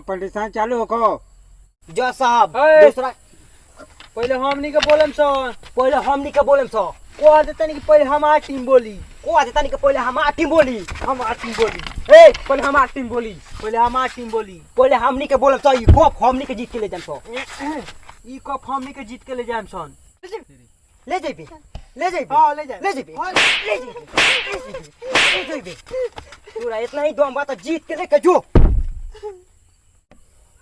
Competition चालू हो जो साहब दूसरा पहले हमनी के बोलम सो को देता नहीं कि पहले हमार टीम बोली पहले हमार टीम बोली ए पहले हमार टीम बोली पहले हमनी के बोलम सो ई कप हमनी के जीत के ले जाम सो ई कप हमनी के जीत के ले जाम सन ले जइबे हां ले जा ले जइबे पूरा इतना ही दम बा तो जीत के लेके जो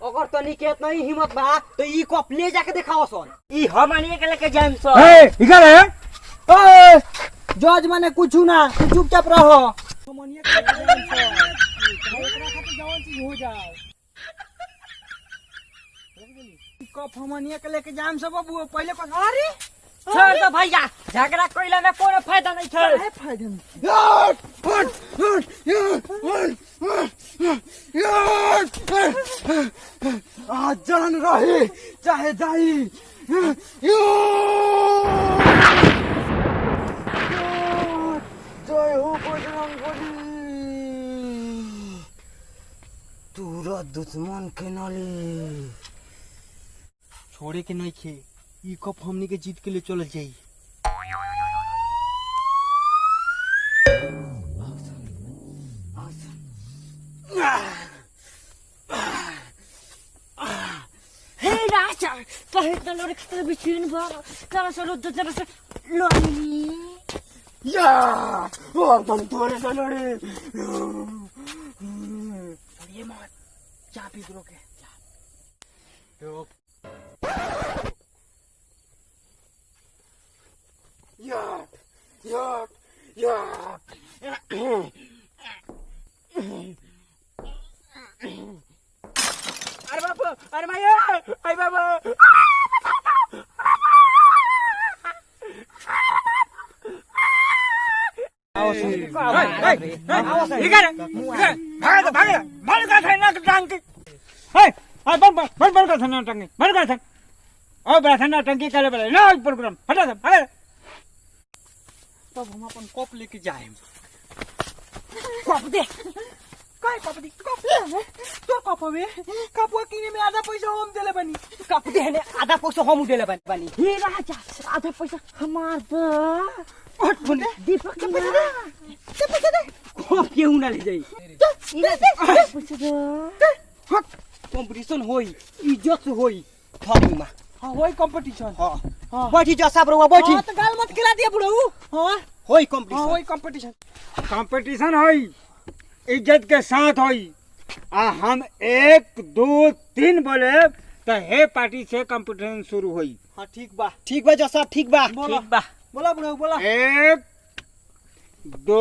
अगर तनी के इतना ही हिम्मत बा तो ई कप ले जाके दिखाओ सन ई हमनी के लेके जाम सो इधर है ए जज माने कुछ ना तू चुपचाप रहो हमनी के ले जाम सन एकरा खातिर जवान चीज हो जाओ कप हमनी के लेके जाम सब बाबू पहले अरे छोड़ दो भैया झगड़ा कइला में कोनो फायदा नहीं छोड़ है फायदा नहीं आज जान रहे चाहे जाई जय हो बजरंगबली तूरा दुश्मन के नाली छोड़े के नहीं खे ई कप हमनी के जीत के लिए चल जाई हे राजा कहे त लड़े खतरे बिछिन भर चला चलो तो जरा से लड़ी या और तुम तोरे से लड़े ये मत जा पी करो के जा अरे बाबू अरे माया अरे बाबू टंकी करे बड़े ना प्रोग्राम हटा दे तब हम अपन कप लेके जाए कप दे काय कप दी कप तो कप में कपवा किने में आधा पैसा हम देले बनी कप दे ने आधा पैसा हम देले बानी हे राजा आधा पैसा हमार द हट बनी दीपक के पैसा दे कप केहू ना ले जाई पैसा दे हट कंपटीशन होई इज्जत से होई थामी में हां होई कंपटीशन हां बैठी जा सब रुआ बैठी हां तो गाल मत खिला दिया बुढ़ऊ हां होई हां कंपटीशन होई कंपटीशन कंपटीशन होई इज्जत के साथ होई आ हम 1 2 3 बोले तो हे पार्टी से कंपटीशन शुरू होई हां ठीक बा जसा ठीक बा ठीक बा बोला बुढ़ऊ बोला 1 2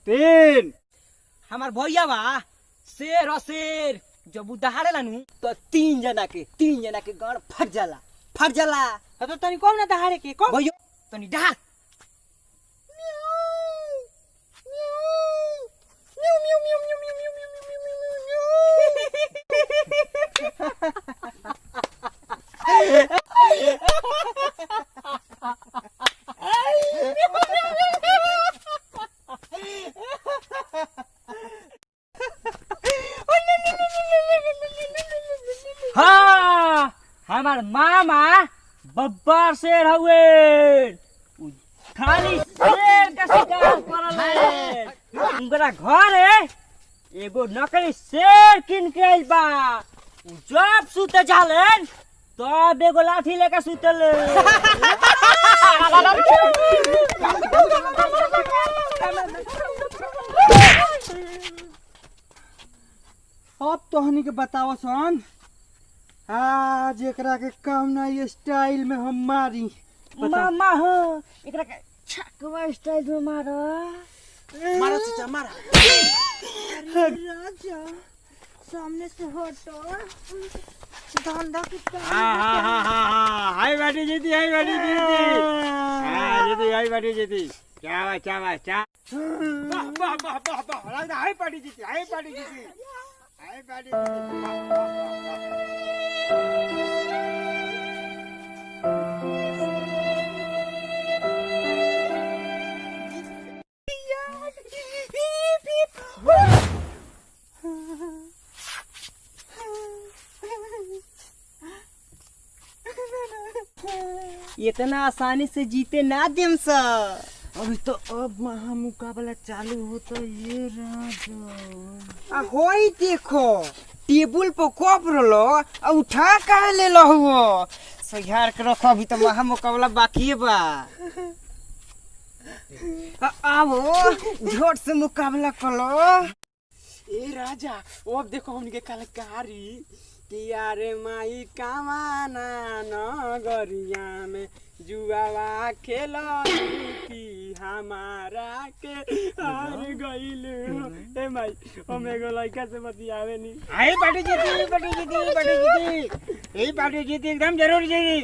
3 हमार भैया बा शेर और शेर जब उदाहरण लानू तो तीन जना के गड़ फट जाला तो तनी कम ना दहाड़े के कम भैया तनी डाल हाँ हमार मामा बब्बर शेर हुए खाली शेर का शिकार करल है उनका घर है एगो नकली शेर किन के आइल बा जब सुते जालन तब एगो लाठी लेके सुतल अब तो हनी के बताओ सन आज एकरा के काम ना ये स्टाइल में हम मारी मामा हो एकरा के छकवा स्टाइल में मारो मारा चाचा मारा राजा सामने से हटो धंधा की हाय बेटी जीती हाय बेटी जीती क्या वाह हाय पार्टी जीती हाय पार्टी जीती इतना आसानी से जीते ना देम सर। अभी तो अब महा मुकाबला चालू होता ये राजा। होई देखो टेबल पर कप रलो आ उठा काहे ले लो हो सहार के रखो, अभी तो महा मुकाबला बाकी बा। आओ झोट से मुकाबला करो। ए राजा अब देखो हमनी कलाकारी कि यारे माई कामाना नगरिया में जुआवा खेलो की हमारा के हार गइल। ए माई हम एगो लड़का से बतियावे नी। आई पार्टी जीती, पार्टी जीती, पार्टी जीती, यही पार्टी जीती एकदम जरूर जीती।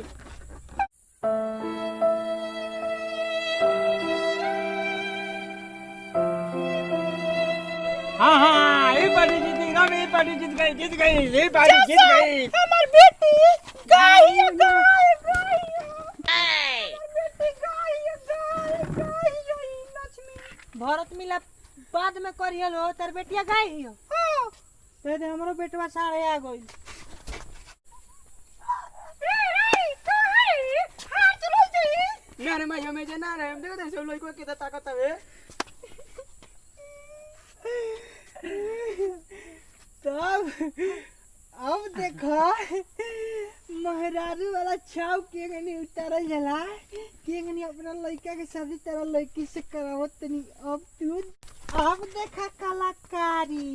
हाँ हाँ यही पार्टी जीती एकदम, यही पार्टी जीत गई, जीत गई, यही पार्टी जीत गई। हमार बेटी गाय गाय गाय लक्ष्मी भरत मिला बाद में करियल हो तार बेटिया गाय हियो। हां ते दे हमरो बेटवा साढ़े आ गइल। ना रे माई हमें जे ना रे हम देखो सब लइको के ताकत हवे। तब अब देखो महरारू वाला छाव के गनी उतारल जाला के गनी अपना लड़का के शादी तेरा लड़की से करावत तनी। अब देखा कलाकारी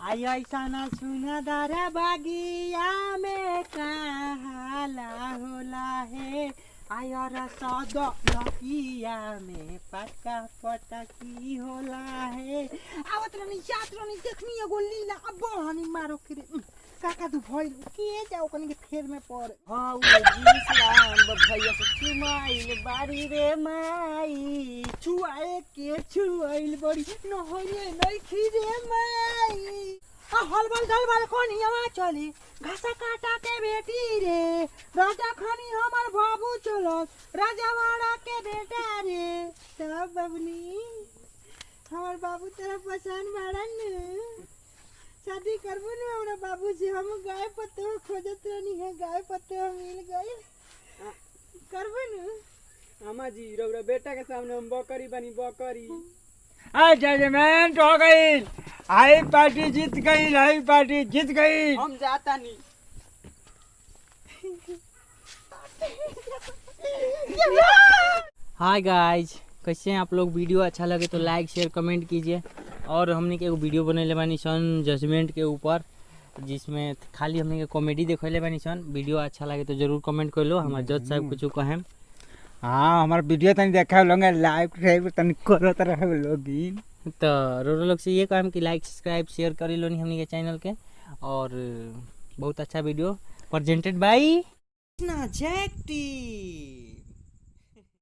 आई ऐसा ना सुना दारा बागिया में कहाला होला है आयर सद लकिया में पक्का पटकी होला है। आवत रनी जात रनी देखनी एगो लीला अब बहनी मारो के काका तू भइल के जाओ कनी के फेर में पड़। हां वो जिसलाम भैया से चुमाइल बारी रे माई छुआए के छुआइल बड़ी न होइए नहीं खीरे माई। हलबल गलबल कोनी आवा चली घासा काटा के बेटी रे राजा खानी हमार बाबू चलो राजा वाड़ा के बेटा रे। तब बबली हमार बाबू तेरा पसंद बाड़न शादी करबो न हमरा बाबू से। हम गाय पत्तो खोजत रहनी है गाय पत्तो मिल गए करबो न। अम्मा जी रौरा बेटा के सामने हम बकरी बनी बकरी। जजमेंट हो गई, आई पार्टी जीत गई, आई पार्टी जीत गई। हम जाता नहीं। हाय गाइज कैसे हैं आप लोग। वीडियो अच्छा लगे तो लाइक शेयर कमेंट कीजिए। और हमने के एगो वीडियो बनैले बानी सन जजमेंट के ऊपर जिसमें खाली हमने के कॉमेडी देखैले बानी सन। वीडियो अच्छा लगे तो जरूर कमेंट कर लो। हमारे जज साहब कुछ कहें। हाँ हमारा वीडियो तनी देखा लोगे, लाइक तनी करत रहे लोगिन। तो रोरो लोग से ये काम कि लाइक सब्सक्राइब शेयर कर लो नहीं हमने के चैनल के। और बहुत अच्छा वीडियो प्रेजेंटेड बाय ना जैक्टी।